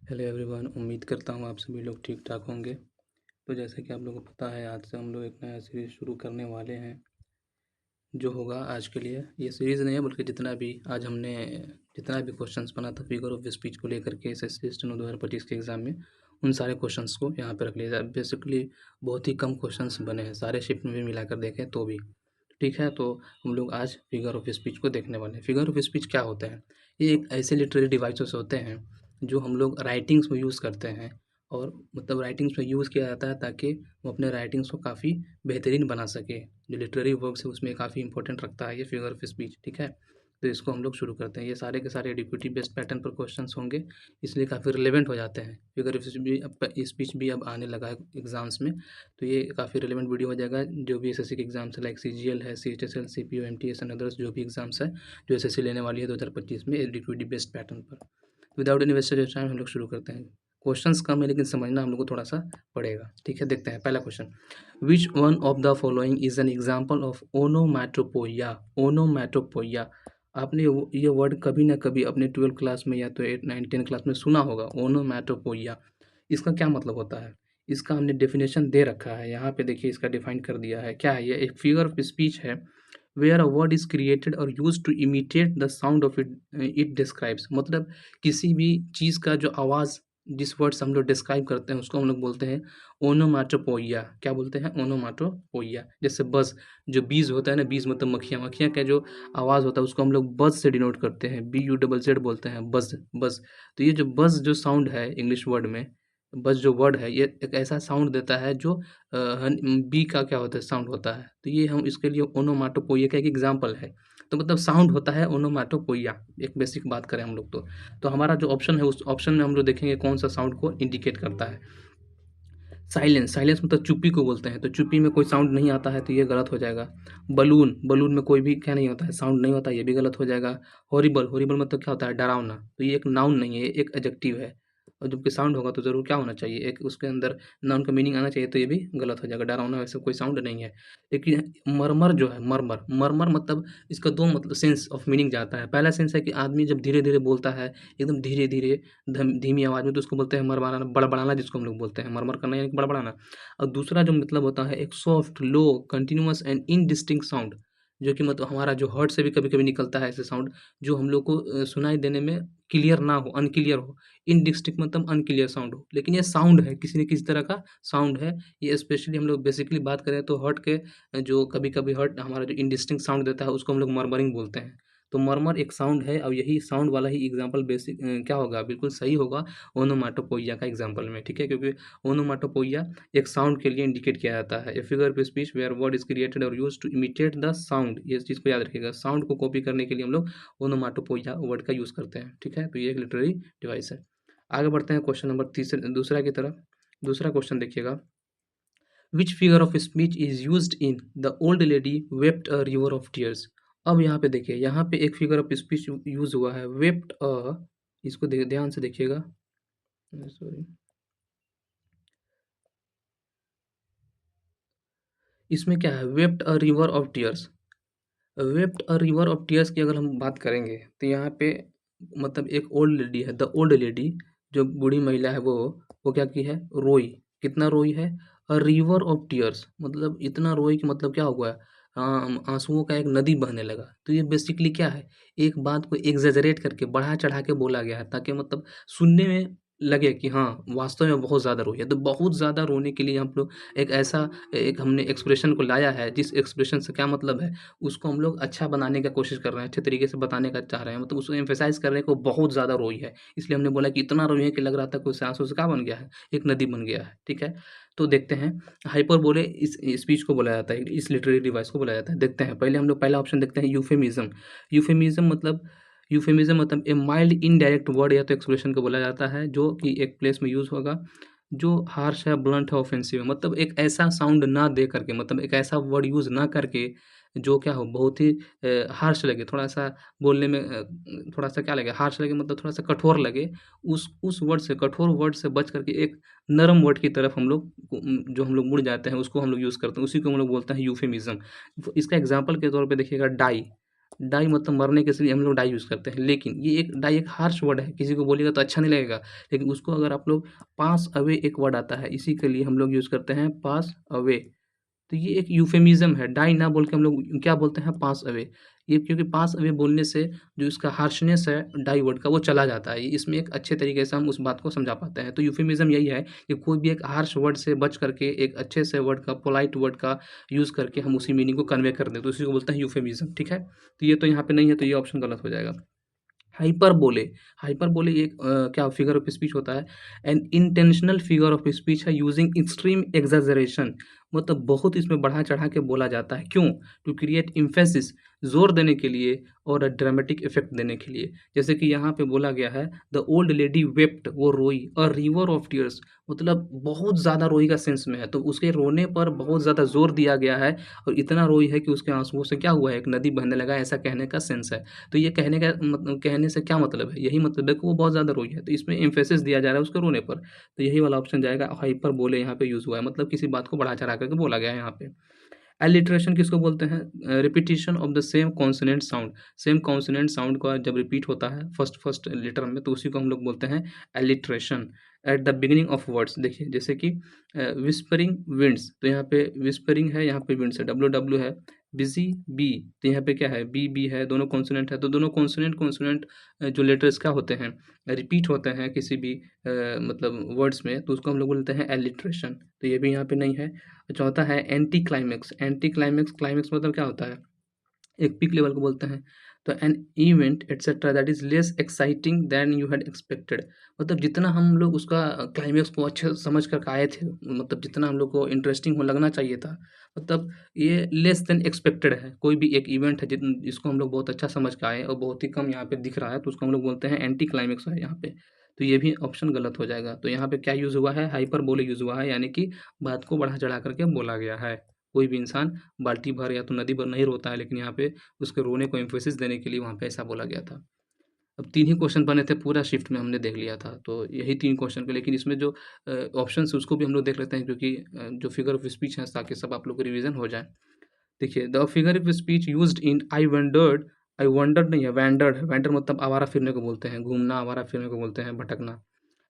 Hello everyone, उम्मीद करता हूँ आप सभी लोग ठीक ठाक होंगे। तो जैसे कि आप लोगों को पता है, आज से हम लोग एक नया सीरीज़ शुरू करने वाले हैं। जो होगा आज के लिए ये सीरीज़ नहीं है, बल्कि जितना भी क्वेश्चंस बना था फिगर ऑफ स्पीच को लेकर के एसएससी स्टेनो 2025 के एग्ज़ाम में, उन सारे क्वेश्चंस को यहाँ पे रख लिया जाए। बेसिकली बहुत ही कम क्वेश्चंस बने हैं, सारे शिफ्ट में भी मिलाकर देखें तो भी। ठीक है, तो हम लोग आज फिगर ऑफ स्पीच को देखने वाले हैं। फिगर ऑफ स्पीच क्या होते हैं? ये एक ऐसे लिटरेरी डिवाइसेस होते हैं जो हम लोग राइटिंग्स में यूज़ करते हैं, और मतलब राइटिंग्स में यूज़ किया जाता है ताकि वो अपने राइटिंग्स को काफ़ी बेहतरीन बना सके। जो लिटरेरी वर्क्स है उसमें काफ़ी इंपॉर्टेंट रखता है ये फिगर ऑफ स्पीच। ठीक है, तो इसको हम लोग शुरू करते हैं। ये सारे के सारे एडिक्विटी बेस्ड पैटर्न पर क्वेश्चंस होंगे, इसलिए काफ़ी रिलेवेंट हो जाते हैं। फिगर ऑफ स्पीच भी अब आने लगा है एग्जाम्स में, तो ये काफ़ी रिलेवेंट वीडियो हो जाएगा। जो भी एसएससी के एग्जाम्स है, लाइक सीजीएल है, CHSL, CPO, MTS and others, जो भी एग्जाम्स है जो एसएससी लेने वाली है 2025 में एडिक्विटी बेस्ड पैटर्न पर। विदाउट एनी वेस्टेज टाइम हम लोग शुरू करते हैं। क्वेश्चंस कम है लेकिन समझना हम लोग को थोड़ा सा पड़ेगा। ठीक है, देखते हैं पहला question. Which one of the following is an example of onomatopoeia? Onomatopoeia, आपने ये वर्ड कभी ना कभी अपने 12th क्लास में या तो 8, 9, 10 क्लास में सुना होगा, ओनोमैटोपोइया। इसका क्या मतलब होता है? इसका हमने डेफिनेशन दे रखा है यहाँ पे, देखिए इसका डिफाइन कर दिया है। क्या है ये? एक फिगर ऑफ स्पीच है where a word is created और use to imitate the sound of it describes. मतलब किसी भी चीज़ का जो आवाज़, जिस वर्ड से हम लोग डिस्क्राइब करते हैं उसको हम लोग बोलते हैं ओनोमाटोपोइया। क्या बोलते हैं? ओनोमाटोपोइया। जैसे बज, जो बीज होता है ना, बीज मतलब मक्खियाँ, मक्खियाँ का जो आवाज़ होता है उसको हम लोग बज से डिनोट करते हैं, BU ZZ बोलते हैं, बज बज। तो ये जो बज जो साउंड है इंग्लिश वर्ड में, बज जो वर्ड है ये एक ऐसा साउंड देता है जो बी का क्या होता है, साउंड होता है। तो ये हम इसके लिए ओनोमाटोपोइया का एक एग्जांपल है। तो मतलब साउंड होता है ओनोमाटोपोइया, एक बेसिक बात करें हम लोग तो हमारा जो ऑप्शन है उस ऑप्शन में हम लोग देखेंगे कौन सा साउंड को इंडिकेट करता है। साइलेंस, साइलेंस मतलब चुप्पी को बोलते हैं, तो चुप्पी में कोई साउंड नहीं आता है तो ये गलत हो जाएगा। बलून, बलून में कोई भी क्या नहीं होता है, साउंड नहीं होता, ये भी गलत हो जाएगा। हॉरिबल, हॉरिबल मतलब क्या होता है? डरावना। तो ये एक नाउन नहीं है, ये एक एडजेक्टिव है, और जबकि साउंड होगा तो ज़रूर क्या होना चाहिए, एक उसके अंदर नाउन का मीनिंग आना चाहिए, तो ये भी गलत हो जाएगा। डरावना वैसे कोई साउंड नहीं है। लेकिन मरमर जो है, मरमर, मरमर मतलब इसका दो मतलब सेंस ऑफ मीनिंग जाता है। पहला सेंस है कि आदमी जब धीरे-धीरे बोलता है, एकदम धीरे-धीरे, धीमी आवाज़ में, तो उसको बोलते हैं मरमराना, बड़बड़ाना जिसको हम लोग बोलते हैं। मरमर करना यानी कि बड़बड़ाना। और दूसरा जो मतलब होता है एक soft, low, continuous and indistinct sound, जो कि मतलब हमारा जो हार्ट से भी कभी-कभी निकलता है ऐसे साउंड, जो हम लोग को सुनाई देने में क्लियर ना हो, अनक्लियर हो। इनडिस्टिंक्ट मतलब अनक्लियर साउंड हो, लेकिन ये साउंड है, किसी न किसी तरह का साउंड है। ये स्पेशली हम लोग बेसिकली बात करें तो हार्ट के जो कभी-कभी हार्ट हमारा जो इनडिस्टिंक्ट साउंड देता है उसको हम लोग मरमरिंग बोलते हैं। तो मरमर एक साउंड है, और यही साउंड वाला ही एग्ज़ाम्पल क्या होगा, बिल्कुल सही होगा ओनोमाटोपोइया का एग्ज़ाम्पल में। ठीक है? क्योंकि ओनोमाटोपोइया एक साउंड के लिए इंडिकेट किया जाता है। A figure of speech where word is created और used to imitate the sound. ये चीज़ को याद रखिएगा, साउंड को कॉपी करने के लिए हम लोग ओनोमाटोपोइया वर्ड का यूज़ करते हैं। ठीक है? तो ये एक लिटरेरी डिवाइस है। आगे बढ़ते हैं क्वेश्चन नंबर दूसरा की तरफ। दूसरा क्वेश्चन देखिएगा। Which figure of speech is used in the old lady wept a river of tears? अब यहाँ पे देखिए, यहाँ पे एक फिगर ऑफ स्पीच यूज हुआ है, वेप्ट अ। इसको ध्यान से देखिएगा, सॉरी, इसमें क्या है? Wept a river of tears. Wept a river of tears की अगर हम बात करेंगे तो यहाँ पे मतलब एक ओल्ड लेडी है, द ओल्ड लेडी, जो बूढ़ी महिला है वो क्या की है? रोई। कितना रोई है? अ रिवर ऑफ टीयर्स, मतलब इतना रोई कि मतलब क्या हुआ? आंसुओं का एक नदी बहने लगा। तो ये बेसिकली क्या है? एक बात को एग्जेजरेट करके, बढ़ा चढ़ा के बोला गया है ताकि मतलब सुनने में लगे कि हाँ वास्तव में बहुत ज़्यादा रोई है। तो बहुत ज़्यादा रोने के लिए हम लोग एक हमने एक्सप्रेशन को लाया है, जिस एक्सप्रेशन से क्या मतलब है, उसको हम लोग अच्छा बनाने का कोशिश कर रहे हैं, अच्छे तरीके से बताने का चाह रहे हैं, मतलब उसको एम्फेसाइज़ कर रहे हैं कि वो बहुत ज़्यादा रोई है। इसलिए हमने बोला कि इतना रोई है कि लग रहा था कि उससे आँसू से क्या बन गया है? एक नदी बन गया है। ठीक है? तो देखते हैं, हाइपरबोले इस स्पीच को बोला जाता है, इस लिटरेरी डिवाइस को बोला जाता है। देखते हैं, पहले हम लोग पहला ऑप्शन देखते हैं, यूफेमिज़्म। यूफेमिज़्म मतलब ए माइल्ड इनडायरेक्ट वर्ड या तो एक्सप्रेशन को बोला जाता है, जो कि एक प्लेस में यूज़ होगा, जो हार्श है, ब्लंट है, ऑफेंसिव है। मतलब एक ऐसा साउंड ना दे करके, मतलब एक ऐसा वर्ड यूज़ ना करके जो क्या हो, बहुत ही हार्श लगे, थोड़ा-सा बोलने में थोड़ा-सा क्या लगे, हार्श लगे मतलब थोड़ा-सा कठोर लगे। उस वर्ड से, कठोर वर्ड से बच करके एक नरम वर्ड की तरफ हम लोग जो हम लोग मुड़ जाते हैं, उसको हम लोग यूज़ करते हैं, उसी को हम लोग बोलते हैं यूफेमिज़्म। इसका एग्ज़ाम्पल के तौर पे देखिएगा, डाई। डाई मतलब मरने के लिए हम लोग डाई यूज़ करते हैं, लेकिन ये एक डाई एक हार्श वर्ड है, किसी को बोलिएगा तो अच्छा नहीं लगेगा, लेकिन उसको अगर आप लोग पास अवे एक वर्ड आता है, इसी के लिए हम लोग यूज़ करते हैं पास अवे। तो ये एक यूफेमिज़्म है, डाई ना बोल के हम लोग क्या बोलते हैं पास अवे। ये क्योंकि पास अवे बोलने से जो इसका हार्शनेस है डाई वर्ड का वो चला जाता है। इसमें एक अच्छे तरीके से हम उस बात को समझा पाते हैं। तो यूफेमिज़्म यही है कि कोई भी एक हार्श वर्ड से बच करके एक अच्छे से वर्ड का, पोलाइट वर्ड का यूज़ करके हम उसी मीनिंग को कन्वे कर दें, तो उसी को बोलते हैं यूफेमिज़्म, ठीक है? तो ये तो यहाँ पे नहीं है, तो ये ऑप्शन गलत हो जाएगा। हाइपरबोले, हाइपरबोले एक क्या फिगर ऑफ स्पीच होता है, an intentional figure of speech है यूजिंग एक्सट्रीम एग्जैजरेशन, मतलब बहुत इसमें बढ़ा चढ़ा के बोला जाता है, क्यों? टू क्रिएट इम्फेसिस, जोर देने के लिए और ड्रामेटिक इफेक्ट देने के लिए। जैसे कि यहाँ पे बोला गया है द ओल्ड लेडी वेप्ट, वो रोई, अ रिवर ऑफ टीयर्स, मतलब बहुत ज़्यादा रोई का सेंस में है, तो उसके रोने पर बहुत ज़्यादा जोर दिया गया है और इतना रोई है कि उसके आंसुओं से क्या हुआ है, एक नदी बहने लगा, ऐसा कहने का सेंस है। तो ये कहने का मतलब, कहने से क्या मतलब है? यही मतलब है कि वो बहुत ज़्यादा रोई है, तो इसमें एम्फेसिस दिया जा रहा है उसके रोने पर। तो यही वाला ऑप्शन जाएगा, हाइपरबोले यहाँ पे यूज़ हुआ है, मतलब किसी बात को बढ़ा-चढ़ा करके बोला गया है यहाँ पे। एलिट्रेशन किसको बोलते हैं? Repetition of the same consonant sound, same consonant sound का जब रिपीट होता है फर्स्ट फर्स्ट लेटर में, तो उसी को हम लोग बोलते हैं alliteration. At the beginning of words, देखिए जैसे कि विस्परिंग विंड्स, तो यहाँ पे विस्परिंग है, यहाँ पे विंड्स है, डब्ल्यू डब्ल्यू है। बिजी बी, तो यहाँ पे क्या है, बी बी है, दोनों कॉन्सोनेंट है, तो दोनों कॉन्सोनेंट कॉन्सोनेंट जो लेटर्स क्या होते हैं, रिपीट होते हैं किसी भी मतलब वर्ड्स में, तो उसको हम लोग बोलते हैं एलिट्रेशन। तो ये भी यहाँ पे नहीं है। चौथा है anti climax, anti climax, climax मतलब क्या होता है, एक पीक लेवल को बोलते हैं। तो an event etcetera that is less exciting than you had expected, मतलब जितना हम लोग उसका क्लाइमेक्स को अच्छे से समझ कर आए थे, मतलब जितना हम लोग को इंटरेस्टिंग हो लगना चाहिए था, मतलब ये लेस देन एक्सपेक्टेड है। कोई भी एक इवेंट है जिसको हम लोग बहुत अच्छा समझ के आए और बहुत ही कम यहाँ पे दिख रहा है, तो उसको हम लोग बोलते हैं एंटी क्लाइमेक्स है यहाँ पे। तो ये भी ऑप्शन गलत हो जाएगा। तो यहाँ पे क्या यूज़ हुआ है, हाइपरबोले यूज़ हुआ है, यानी कि बात को बढ़ा चढ़ा करके बोला गया है। कोई भी इंसान बाल्टी भर या तो नदी भर नहीं रोता है, लेकिन यहाँ पे उसके रोने को एम्फेसिस देने के लिए वहाँ पे ऐसा बोला गया था। अब 3 ही क्वेश्चन बने थे, पूरा शिफ्ट में हमने देख लिया था, तो यही 3 क्वेश्चन के, लेकिन इसमें जो ऑप्शंस है उसको भी हम लोग देख लेते हैं, क्योंकि जो फिगर ऑफ स्पीच है ताकि सब आप लोग को रिवीजन हो जाए। देखिए the figure of speech used in I wandered नहीं है, वैंडर्ड है, वैंडर मतलब आवारा फिरने को बोलते हैं, घूमना, आवारा फिरने को बोलते हैं, भटकना।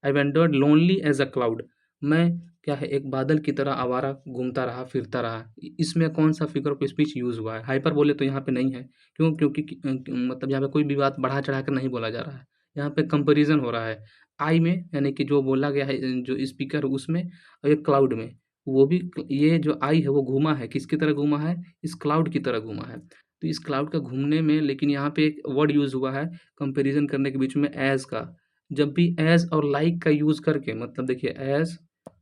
I wandered lonely as a cloud, मैं क्या है, एक बादल की तरह आवारा घूमता रहा, फिरता रहा। इसमें कौन सा फिगर ऑफ स्पीच यूज़ हुआ है? हाइपर बोले तो यहाँ पे नहीं है। क्यों? क्योंकि मतलब यहाँ पे कोई भी बात बढ़ा चढ़ा कर नहीं बोला जा रहा है, यहाँ पे कंपेरिजन हो रहा है। आई में यानी कि जो बोला गया है जो स्पीकर उसमें, और एक क्लाउड में, वो भी ये जो आई है वो घूमा है, किसकी तरह घूमा है, इस क्लाउड की तरह घूमा है। तो इस क्लाउड का घूमने में, लेकिन यहाँ पे एक वर्ड यूज़ हुआ है कंपेरिजन करने के बीच में, एज का। जब भी एज और लाइक का यूज़ करके, मतलब देखिए एज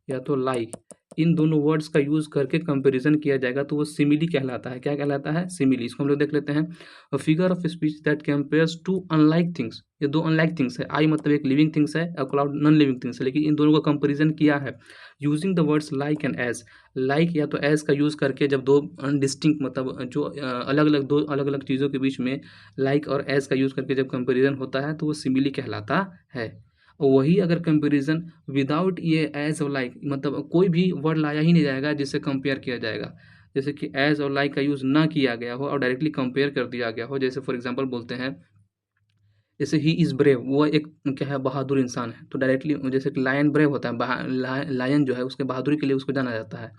या तो लाइक, इन दोनों वर्ड्स का यूज़ करके कंपैरिजन किया जाएगा तो वो सिमिली कहलाता है। क्या कहलाता है? सिमिली। इसको हम लोग देख लेते हैं। A figure of speech that compares to unlike things, ये दो अनलाइक थिंग्स है। आई मतलब एक लिविंग थिंग्स है और क्लाउड नॉन लिविंग थिंग्स है, लेकिन इन दोनों का कंपैरिजन किया है using the words like and as. Like या तो एज का यूज़ करके, जब दो अनडिस्टिंक्ट मतलब जो अलग अलग, दो अलग अलग चीज़ों के बीच में लाइक और एज का यूज़ करके जब कंपैरिजन होता है तो वो सिमिली कहलाता है। और वही अगर कंपैरिजन विदाउट ये एज और लाइक, मतलब कोई भी वर्ड लाया ही नहीं जाएगा जिससे कंपेयर किया जाएगा, जैसे कि एज और लाइक का यूज़ ना किया गया हो और डायरेक्टली कंपेयर कर दिया गया हो। जैसे फॉर एग्जांपल बोलते हैं, जैसे ही इज़ ब्रेव, वो एक क्या है, बहादुर इंसान है, तो डायरेक्टली जैसे कि लायन ब्रेव होता है, लायन जो है उसके बहादुरी के लिए उसको जाना जाता है,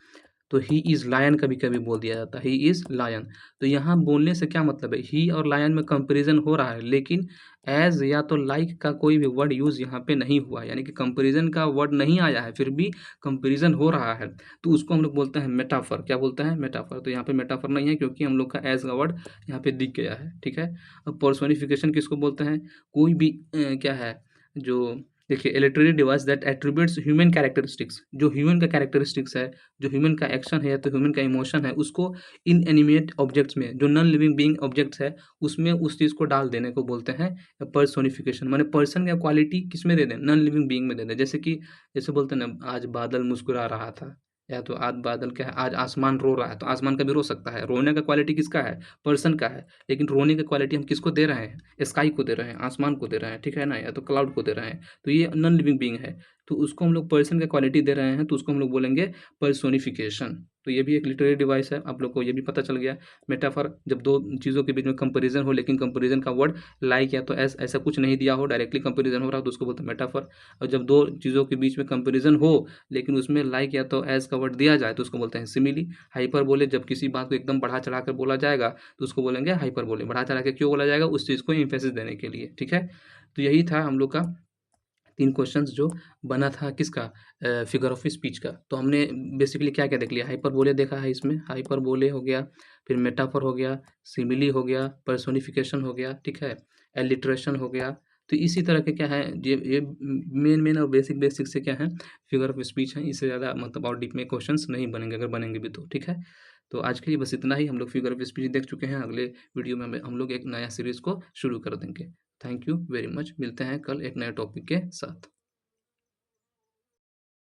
तो ही इज़ लायन कभी-कभी बोल दिया जाता है, ही इज़ लायन। तो यहाँ बोलने से क्या मतलब है, ही और लायन में कंपैरिज़न हो रहा है, लेकिन ऐज़ या तो लाइक का कोई भी वर्ड यूज़ यहाँ पे नहीं हुआ है, यानी कि कंपैरिज़न का वर्ड नहीं आया है, फिर भी कंपैरिज़न हो रहा है, तो उसको हम लोग बोलते हैं मेटाफर। क्या बोलते हैं? मेटाफर। तो यहाँ पे मेटाफर नहीं है, क्योंकि हम लोग का ऐज़ का वर्ड यहाँ पे दिख गया है, ठीक है? अब पर्सोनिफिकेशन किसको बोलते हैं? कोई भी क्या है, जो देखिए electronic device that attributes human characteristics, जो ह्यूमन का कैरेक्टरिस्टिक्स है, जो ह्यूमन का एक्शन है या तो ह्यूमन का इमोशन है, उसको इनएनिमेट ऑब्जेक्ट्स में, जो नॉन लिविंग बीइंग ऑब्जेक्ट्स है, उसमें उस चीज़ को डाल देने को बोलते हैं पर्सोनिफिकेशन। माने पर्सन का क्वालिटी किसमें दे दें? नॉन लिविंग बीइंग में दे दें। जैसे कि जैसे बोलते हैं ना, आज बादल मुस्कुरा रहा था, या तो आज बादल क्या है, आज आसमान रो रहा है, तो आसमान कभी रो सकता है। रोने का क्वालिटी किसका है? पर्सन का है। लेकिन रोने की क्वालिटी हम किसको दे रहे हैं? स्काई को दे रहे हैं, आसमान को दे रहे हैं, ठीक है ना, या तो क्लाउड को दे रहे हैं। तो ये नॉन लिविंग बीइंग है। तो उसको हम लोग पर्सन का क्वालिटी दे रहे हैं, तो उसको हम लोग बोलेंगे पर्सोनिफिकेशन। तो ये भी एक लिटरेरी डिवाइस है, आप लोग को ये भी पता चल गया। मेटाफर, जब दो चीज़ों के बीच में कंपैरिजन हो, लेकिन कंपैरिजन का वर्ड लाइक या तो ऐसा कुछ नहीं दिया हो, डायरेक्टली कंपैरिजन हो रहा हो, तो उसको बोलते हैं मेटाफर। और जब दो चीज़ों के बीच में कंपैरिजन हो, लेकिन उसमें लाइक या तो एज का वर्ड दिया जाए, तो उसको बोलते हैं सिमिली। हाइपरबोले, जब किसी बात को एकदम बढ़ा चढ़ा कर बोला जाएगा, तो उसको बोलेंगे हाइपरबोले। बढ़ा चढ़ा के क्यों बोला जाएगा? उस चीज़ को एम्फेसिस देने के लिए, ठीक है। तो यही था हम लोग का 3 क्वेश्चंस जो बना था किसका, फिगर ऑफ स्पीच का। तो हमने बेसिकली क्या-क्या देख लिया, हाइपरबोले देखा है इसमें, हाइपरबोले हो गया, फिर मेटाफर हो गया, सिमिली हो गया, पर्सोनिफिकेशन हो गया, ठीक है, एलिट्रेशन हो गया। तो इसी तरह के क्या है, ये मेन और बेसिक से क्या है, फिगर ऑफ स्पीच है। इससे ज़्यादा मतलब और डीप में क्वेश्चंस नहीं बनेंगे, अगर बनेंगे भी तो, ठीक है। तो आज के लिए बस इतना ही, हम लोग फिगर ऑफ स्पीच देख चुके हैं। अगले वीडियो में हम लोग एक नया सीरीज़ को शुरू कर देंगे। Thank you very much. मिलते हैं कल एक नए टॉपिक के साथ।